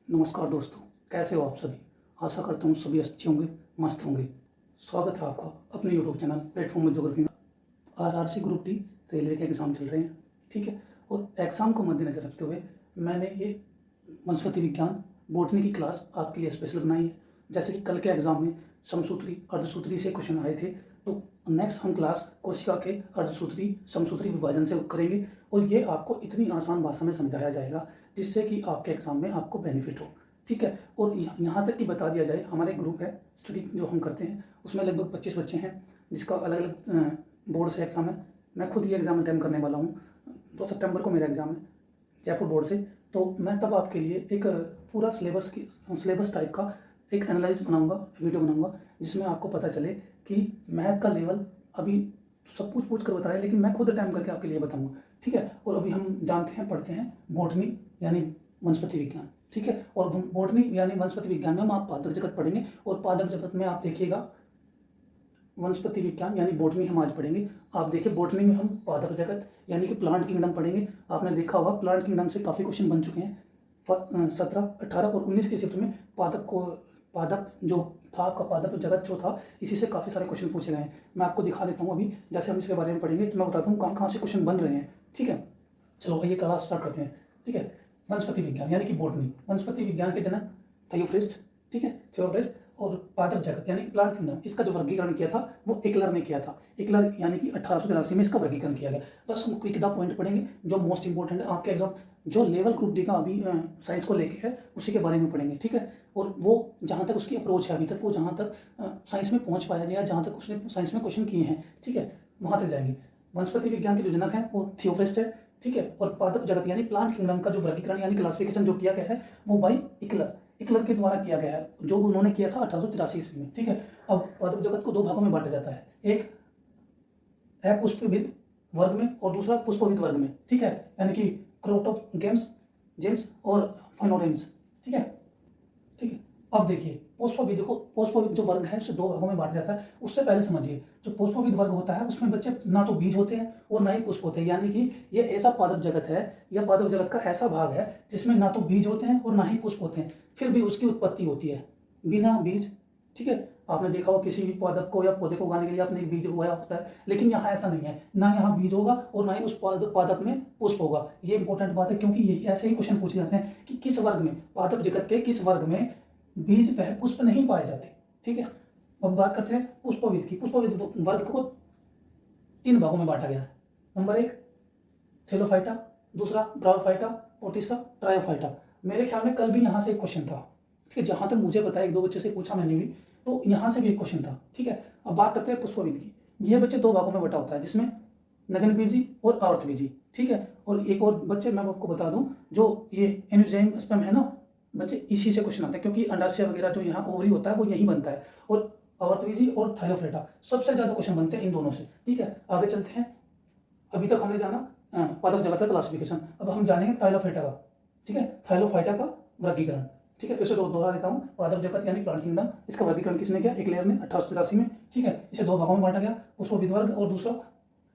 नमस्कार दोस्तों, कैसे हो आप सभी। आशा करता हूँ सभी अच्छे होंगे, मस्त होंगे। स्वागत है आपका अपने यूट्यूब चैनल प्लेटफॉर्म ज्योग्राफी में। आरआरसी ग्रुप डी रेलवे के एग्ज़ाम चल रहे हैं, ठीक है। और एग्ज़ाम को मद्देनज़र रखते हुए मैंने ये वनस्पति विज्ञान बॉटनी की क्लास आपके लिए स्पेशल बनाई है। जैसे कि कल के एग्ज़ाम में समसूत्री अर्धसूत्री से क्वेश्चन आए थे, तो नेक्स्ट हम क्लास कोशिका के अर्धसूत्री समसूत्री विभाजन से करेंगे। और ये आपको इतनी आसान भाषा में समझाया जाएगा जिससे कि आपके एग्ज़ाम में आपको बेनिफिट हो, ठीक है। और यहाँ तक कि बता दिया जाए, हमारे ग्रुप है स्टडी जो हम करते हैं, उसमें लगभग 25 बच्चे हैं, जिसका अलग अलग बोर्ड से एग्ज़ाम है। मैं खुद ये एग्ज़ाम अटेम्प्ट करने वाला हूँ। 2 सितंबर को मेरा एग्ज़ाम है जयपुर बोर्ड से। तो मैं तब आपके लिए एक पूरा सिलेबस टाइप का एक एनालाइज बनाऊंगा, वीडियो बनाऊंगा, जिसमें आपको पता चले कि मैथ का लेवल अभी सब पूछ कर बता रहे हैं, लेकिन मैं खुद अटैम्प्ट करके आपके लिए बताऊंगा, ठीक है। और अभी हम जानते हैं, पढ़ते हैं बॉटनी यानी वनस्पति विज्ञान, ठीक है। और बॉटनी यानी वनस्पति विज्ञान में हम आप पादप जगत पढ़ेंगे। और पादप जगत में आप देखिएगा, वनस्पति विज्ञान यानी बॉटनी हम आज पढ़ेंगे। आप देखिए, बॉटनी में हम पादप जगत यानी कि प्लांट किंगडम पढ़ेंगे। आपने देखा होगा प्लांट किंगडम से काफ़ी क्वेश्चन बन चुके हैं। 17, 18 और 19 की शिफ्ट में पादप जो था आपका, पादप जगत जो था, इसी से काफ़ी सारे क्वेश्चन पूछे गए हैं। मैं आपको दिखा देता हूँ अभी। जैसे हम इसके बारे में पढ़ेंगे तो मैं बताता हूँ कहाँ कहाँ से क्वेश्चन बन रहे हैं, ठीक है। चलो आइए क्लास स्टार्ट करते हैं, ठीक है। वनस्पति विज्ञान यानी कि बॉटनी, वनस्पति विज्ञान के जनक थियोफ्रिस्ट, ठीक है, थियोफ्रिस्ट। और पादप जगत यानी प्लांट किंगडम, इसका जो वर्गीकरण किया था वो एकलर ने किया था। एकलर यानी कि 1883 में इसका वर्गीकरण किया गया। बस हम क्विक द पॉइंट पढ़ेंगे जो मोस्ट इंपॉर्टेंट है आपके एग्जाम, जो लेवल ग्रुप डी का अभी साइंस को लेके है, उसी के बारे में पढ़ेंगे, ठीक है। और वो जहाँ तक उसकी अप्रोच है अभी तक, वो जहाँ तक साइंस में पहुँच पाया जाए, जहाँ तक उसने साइंस में क्वेश्चन किए हैं, ठीक है, वहाँ तक जाएंगे। वनस्पति विज्ञान के जो जनक हैं वो थियोफ्रिस्ट है, ठीक है। और पादप जगत यानी प्लांट किंगडम का जो वर्गीकरण यानी क्लासिफिकेशन जो किया गया है वो बाई इकलर के द्वारा किया गया है, जो उन्होंने किया था 1883 ईस्वी में, ठीक है। अब पादप जगत को 2 भागों में बांटा जाता है, एक अपुष्पविद वर्ग में और दूसरा पुष्पविद वर्ग में, ठीक है, यानी कि क्रोटोगेम्स, जेम्स और फाइनोरेंस, ठीक है, ठीक है। अब देखिए पुष्पविद जो वर्ग है उसे 2 भागों में बांटा जाता है। उससे पहले समझिए, जो पुष्पविद वर्ग होता है उसमें बच्चे ना तो बीज होते हैं और ना ही पुष्प होते हैं, यानी कि ये ऐसा पादप जगत है या पादप जगत का ऐसा भाग है जिसमें ना तो बीज होते हैं और ना ही पुष्प होते हैं, फिर भी उसकी उत्पत्ति होती है बिना बीज, ठीक है। आपने देखा हो किसी भी पादप को या पौधे को उगाने के लिए आपने एक बीज उगाया होता है, लेकिन यहाँ ऐसा नहीं है, ना यहाँ बीज होगा और ना ही उस पादप में पुष्प होगा। ये इंपॉर्टेंट बात है, क्योंकि यही ऐसे ही क्वेश्चन पूछे जाते हैं कि किस वर्ग में, पादप जगत के किस वर्ग में बीज वह पुष्प नहीं पाए जाते, ठीक है। अब बात करते हैं पुष्पविद की। पुष्पविद वर्ग को 3 भागों में बांटा गया है। नंबर 1 थेलोफाइटा, दूसरा ब्रायोफाइटा और तीसरा ट्रायोफाइटा। मेरे ख्याल में कल भी यहाँ से एक क्वेश्चन था, ठीक है, जहाँ तक मुझे पता है, 1-2 बच्चे से पूछा मैंने भी, तो यहाँ से भी एक क्वेश्चन था, ठीक है। अब बात करते हैं पुष्पविद की। यह बच्चे 2 भागों में बटा होता है, जिसमें नगनबीजी और आवर्तबीजी, ठीक है। और एक और बच्चे मैं आपको बता दूं, जो ये एंजियोस्पर्म स्पर्म है ना बच्चे, इसी से क्वेश्चन आता है, क्योंकि अंडाशय वगैरह जो यहाँ ओवरी होता है वो यही बनता है। और आवर्तबीजी और थाइलोफाइटा सबसे ज़्यादा क्वेश्चन बनते हैं इन दोनों से, ठीक है। आगे चलते हैं। अभी तक हमने जाना पादप जगत का क्लासिफिकेशन, अब हम जानेंगे थाइलोफाइटा का, ठीक है, थाइलोफाइटा का वर्गीकरण, ठीक है। फिर से दोहरा देता हूँ, पादप जगत यानी प्लांट किंगडम, इसका वर्गीकरण किसने किया? एकलेयर ने 1883 में, ठीक है। इसे 2 भागों में बांटा गया, पुष्पविद वर्ग और दूसरा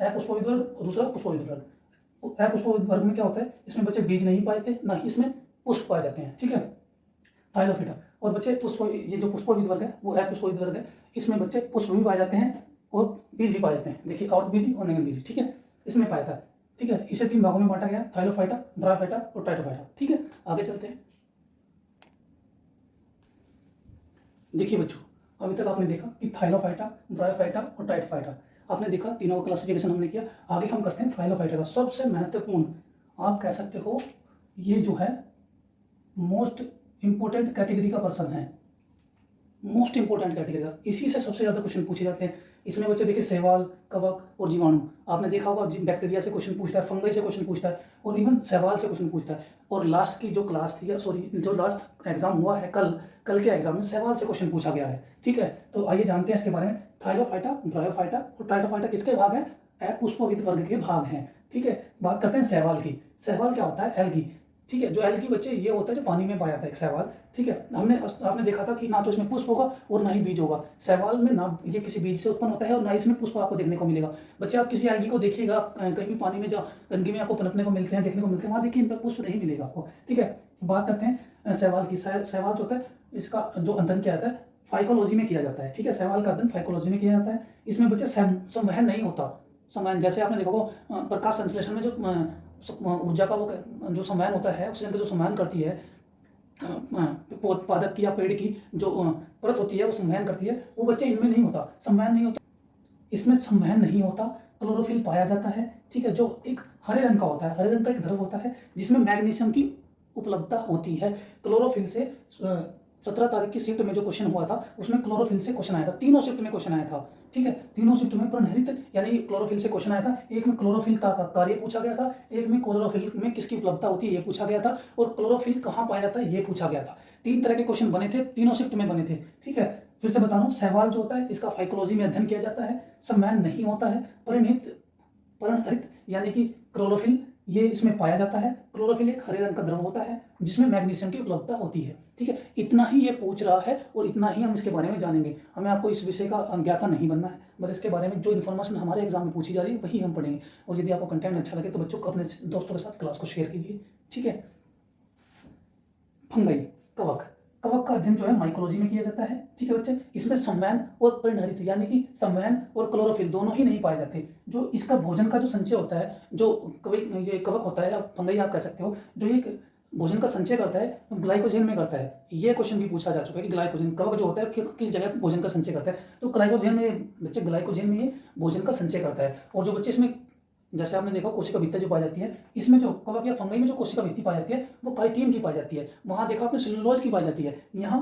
अपुष्पविद वर्ग और दूसरा पुष्पविद वर्ग। अपुष्पविद वर्ग में क्या होता है, इसमें बच्चे बीज नहीं पाए थे, ना ही इसमें पुष्प पाए जाते हैं, ठीक है, थाइलोफाइटा। और बच्चे ये जो पुष्पविद वर्ग है वो अपुष्पविद वर्ग है, इसमें बच्चे पुष्प भी पाए जाते हैं और बीज भी पाए जाते हैं। देखिए आवर्तबीजी और नगनबीजी, ठीक है, इसमें पाया था, ठीक है। इसे 3 भागों में बांटा गया, थाइलोफाइटा, ब्रायोफाइटा और टाइटोफाइटा, ठीक है। आगे चलते हैं। देखिए बच्चों, अभी तक आपने देखा कि थाइलोफाइटा, ब्रायोफाइटा और टाइटोफाइटा, आपने देखा, तीनों का क्लासिफिकेशन हमने किया। आगे हम करते हैं थाइलोफाइटा का। सबसे महत्वपूर्ण, आप कह सकते हो ये जो है मोस्ट इंपॉर्टेंट कैटेगरी का पर्सन है, मोस्ट इंपॉर्टेंट कैटेगरी का, इसी से सबसे ज़्यादा क्वेश्चन पूछे जाते हैं। इसमें बच्चे देखिए शैवाल, कवक और जीवाणु, आपने देखा होगा बैक्टीरिया से क्वेश्चन पूछता है, फंगई से क्वेश्चन पूछता है और इवन शैवाल से क्वेश्चन पूछता है। और लास्ट की जो क्लास थी, या सॉरी जो लास्ट एग्जाम हुआ है कल के एग्जाम में शैवाल से क्वेश्चन पूछा गया है, ठीक है। तो आइए जानते हैं इसके बारे में। थाइलोफाइटा, ब्रायोफाइटा और टाइटोफाइटा किसके भाग हैं? अपुष्पविद वर्ग के भाग हैं, ठीक है। बात करते हैं शैवाल की। शैवाल क्या होता है? एल्गी, ठीक है। जो एल्गी बच्चे ये होता है जो पानी में पाया जाता है एक शैवाल, ठीक है। आपने देखा था कि ना तो इसमें पुष्प होगा और ना ही बीज होगा। शैवाल में ना ये किसी बीज से उत्पन्न होता है और ना इसमें पुष्प आपको देखने को मिलेगा। बच्चे आप किसी एल्गी को देखिएगा कहीं भी पानी में, जो गंदगी में आपको पनपने को मिलते हैं, देखने को मिलते हैं, वहाँ देखिए इनका पुष्प नहीं मिलेगा आपको, ठीक है। बात करते हैं सहवाल की। सहवाल जो होता है इसका जो अध्ययन किया जाता है फाइकोलॉजी में किया जाता है, ठीक है। सहवाल का अध्ययन फाइकोलॉजी में किया जाता है। इसमें बच्चे संवहन नहीं होता। संवहन जैसे आपने देखा वो प्रकाश संश्लेषण में जो ऊर्जा का वो जो संवहन होता है, ऑक्सीजन का जो संवहन करती है पादप की या पेड़ की जो परत होती है वो संवहन करती है, वो बच्चे इनमें नहीं होता, संवहन नहीं होता। इसमें संवहन नहीं होता, क्लोरोफिल पाया जाता है, ठीक है, जो एक हरे रंग का होता है। हरे रंग का एक द्रव होता है जिसमें मैग्नीशियम की उपलब्धता होती है। क्लोरोफिल से 17 तारीख की शिफ्ट में जो क्वेश्चन हुआ था उसमें क्लोरोफिल से क्वेश्चन आया था। तीनों शिफ्ट में क्वेश्चन आया था, ठीक है। तीनों शिफ्ट में प्रणहरित यानी क्लोरोफिल से क्वेश्चन आया था। एक में क्लोरोफिल का कार्य पूछा गया था, एक में क्लोरोफिल में किसकी उपलब्धता होती है ये पूछा गया था, और क्लोरोफिल कहाँ पाया जाता है ये पूछा गया था। 3 तरह के क्वेश्चन बने थे, तीनों शिफ्ट में बने थे, ठीक है। फिर से बता रहा हूँ, सहवाल जो होता है इसका फाइकोलॉजी में अध्ययन किया जाता है। संवहन नहीं होता है। प्रणहरित यानी कि क्लोरोफिल ये इसमें पाया जाता है। क्लोरोफिल एक हरे रंग का द्रव होता है जिसमें मैग्नीशियम की उपलब्धता होती है, ठीक है। इतना ही ये पूछ रहा है और इतना ही हम इसके बारे में जानेंगे। हमें आपको इस विषय का अज्ञाता नहीं बनना है, बस इसके बारे में जो इन्फॉर्मेशन हमारे एग्जाम में पूछी जा रही है वही हम पढ़ेंगे। और यदि आपको कंटेंट अच्छा लगे तो बच्चों को अपने दोस्तों के साथ क्लास को शेयर कीजिए, ठीक है। फंगई, कवक। कवक का अध्ययन जो है माइकोलॉजी में किया जाता है, ठीक है बच्चे। इसमें संवहन और परिणहरित यानी कि संवहन और क्लोरोफिल दोनों ही नहीं पाए जाते। जो इसका भोजन का जो संचय होता है, जो ये कवक होता है या फंगई आप कह सकते हो, जो एक भोजन का संचय करता है ग्लाइकोजन में करता है। ये क्वेश्चन भी पूछा जा चुका है कि ग्लाइकोजन कवक जो होता है किस जगह भोजन का संचय करता है। तो ग्लाइकोजन में बच्चे, ग्लाइकोजन में ये भोजन का संचय करता है। और जो बच्चे इसमें जैसे आपने देखा कोशिका भित्ति जो पाई जाती है, इसमें जो कवक या फंगई में जो कोशिका भित्ति पाई जाती है वो काइटिन की पाई जाती है। वहाँ देखा आपने सेलुलोज की पाई जाती है। यहाँ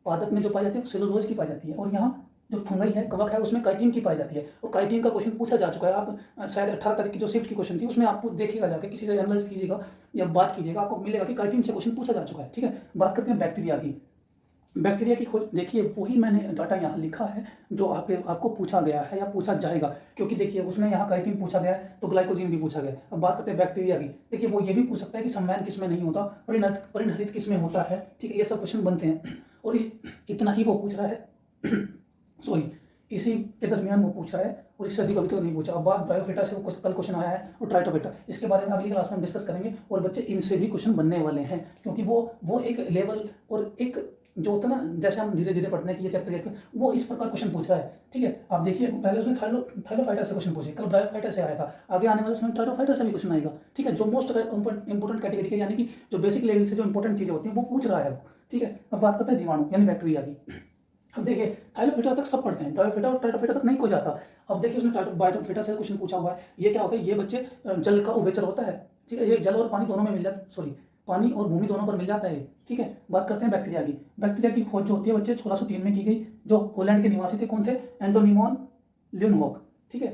पादप में जो पाई जाती है वो सेलुलोज की पाई जाती है, और यहाँ जो फंगई है कवक है उसमें काइटिन की पाई जाती है। और काइटिन का क्वेश्चन पूछा जा चुका है। आप शायद 18 तारीख की जो शिफ्ट की क्वेश्चन थी उसमें आपको देखिएगा जाकर, किसी से एनालाइज कीजिएगा या बात कीजिएगा, आपको मिलेगा कि काइटिन से क्वेश्चन पूछा जा चुका है, ठीक है। बात करते हैं बैक्टीरिया की। बैक्टीरिया की खोज देखिए, वही मैंने डाटा यहाँ लिखा है जो आपको पूछा गया है या पूछा जाएगा, क्योंकि देखिए उसने यहाँ काइटिन पूछा गया है तो ग्लाइकोजन भी पूछा गया। अब बात करते हैं बैक्टीरिया की। देखिए वो ये भी पूछ सकता है कि संवहन किसमें नहीं होता, परिणहरित किसमें होता है, ठीक है। ये सब क्वेश्चन बनते हैं और इतना ही वो पूछ रहा है सॉरी, इसी के दरमियान वो पूछ रहा है और इससे अधिक अभी तक नहीं पूछा। अब बात ब्रायोफिटा से कल क्वेश्चन आया है और ट्राइटोफिटा, इसके बारे में अगली क्लास में हम डिस्कस करेंगे। और बच्चे इनसे भी क्वेश्चन बनने वाले हैं, क्योंकि वो एक लेवल और एक जो होता है ना, जैसे हम धीरे धीरे पढ़ने की ये चैप्टर वो इस प्रकार क्वेश्चन पूछ रहा है, ठीक है। आप देखिए पहले उसने थाइलोफाइटा से क्वेश्चन पूछे, कल ब्रायोफाइटा से आया था, आगे आने वाले समय ट्राइटोफाइटा से भी क्वेश्चन आएगा, ठीक है। जो मोस्ट इंपॉर्टेंट कैटेगरी के यानी कि जो बेसिक लेवल से जो इंपॉर्टेंट चीजें होती हैं वो पूछ रहा है, ठीक है। अब बात करते हैं जीवाणु यानी बैक्टीरिया की। अब देखिए थाइलोफिटा तक सब पढ़ते हैं, ब्रायोफिटा और ट्राइटोफिटा तक नहीं कोई जाता। अब देखिए उसने ब्रायोफिटा से क्वेश्चन पूछा हुआ है। ये क्या होता है, ये बच्चे जल का उभयचर होता है, ठीक है। ये जल और पानी दोनों में मिल जाता है, सॉरी पानी और भूमि दोनों पर मिल जाता है, ठीक है। बात करते हैं बैक्टीरिया की। बैक्टीरिया की खोज जो होती है बच्चे 1603 में की गई। जो हॉलैंड के निवासी थे कौन थे, एंटोनिमॉन ल्यूनहॉक, ठीक है।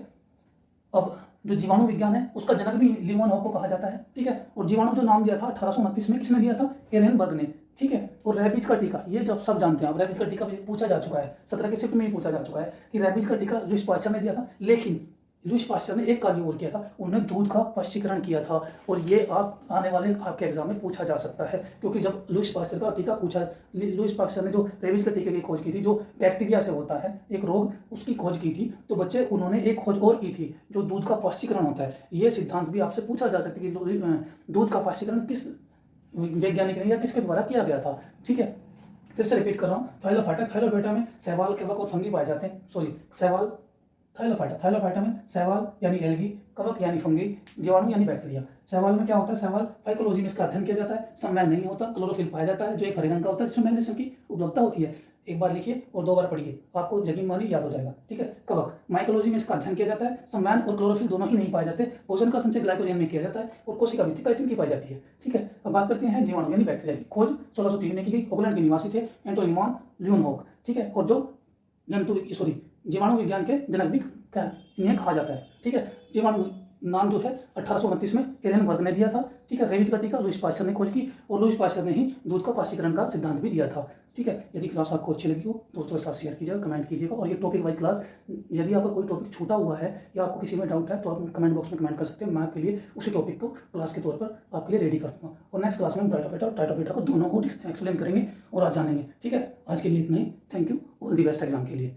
अब जो जीवाणु विज्ञान है उसका जनक भी ल्यूनहॉक को कहा जाता है, ठीक है। और जीवाणु जो नाम दिया था 1829 में किसने दिया था, एरेनबर्ग ने, ठीक है। और रैबीज का टीका, ये जब सब जानते हैं आप, रैबीज का टीका भी पूछा जा चुका है, 17 के शिफ्ट में ही पूछा जा चुका है कि रैबीज का टीका लुईस पास्चर ने दिया था। लेकिन लुईस पास्चर ने एक कार्य और किया था, उन्होंने दूध का पाश्चीकरण किया था। और ये आप आने वाले आपके एग्जाम में पूछा जा सकता है, क्योंकि जब लुईस पास्चर का टीका पूछा, लुईस पास्चर ने जो रेबीज के टीके की खोज की थी, जो बैक्टीरिया से होता है एक रोग, उसकी खोज की थी, तो बच्चे उन्होंने एक खोज और की थी जो दूध का पाश्चीकरण होता है। ये सिद्धांत भी आपसे पूछा जा सकता है कि दूध का पाश्चीकरण किस वैज्ञानिक ने या किसके द्वारा किया गया था, ठीक है। फिर से रिपीट कर रहा हूँ, थाइलोफाइटा में सहवाल, कवक और फंगी पाए जाते हैं। सॉरी, सहवाल थाइलोफाइटा में सहवाल यानी एल्गी, कवक यानी फंगी, जीवाणु यानी बैक्टीरिया। सहवाल में क्या होता है, सहवाल फाइकोलॉजी में इसका अध्ययन किया जाता है। संवहन नहीं होता, क्लोरोफिल पाया जाता है जो एक हरे रंग का होता है जिसमें मैग्नीशियम की उपलब्धता होती है। एक बार लिखिए और 2 बार पढ़िए, आपको यकीन मानिए याद हो जाएगा, ठीक है। कवक माइकोलॉजी में इसका अध्ययन किया जाता है। संवहन और क्लोरोफिल दोनों ही नहीं पाए जाते। भोजन का संचय ग्लाइकोजन में किया जाता है और कोशिका भित्ति काइटिन की पाई जाती है, ठीक है। अब बात करते हैं जीवाणु यानी बैक्टीरिया की। खोज 1603 में की गई, हॉलैंड के निवासी थे एंटोनिमॉन ल्यूनहॉक, ठीक है। और जो जीवाणु विज्ञान के जनक भी इन्हें कहा जाता है, ठीक है। जीवाणु नाम जो है 1829 में एरेनबर्ग ने दिया था, ठीक है। रेबीज का टीका लुईस पास्चर ने खोज की और लुईस पास्चर ने ही दूध का पाश्चीकरण का सिद्धांत भी दिया था, ठीक है। यदि क्लास आपको अच्छी लगी हो दोस्तों के साथ शेयर कीजिएगा, कमेंट कीजिएगा। और ये टॉपिक वाइज क्लास, यदि आपका कोई टॉपिक छूटा हुआ है या आपको किसी में डाउट है तो आप कमेंट बॉक्स में कमेंट कर सकते हैं। मैं आपके लिए उसी टॉपिक को क्लास के तौर पर आपके लिए रेडी कर दूँगा। और नेक्स्ट क्लास में हम ब्रायोफिटा और ट्राइटोफिटा को दोनों को एक्सप्लेन करेंगे और आज जानेंगे, ठीक है। आज के लिए इतना ही। Thank you, all the best exam के लिए।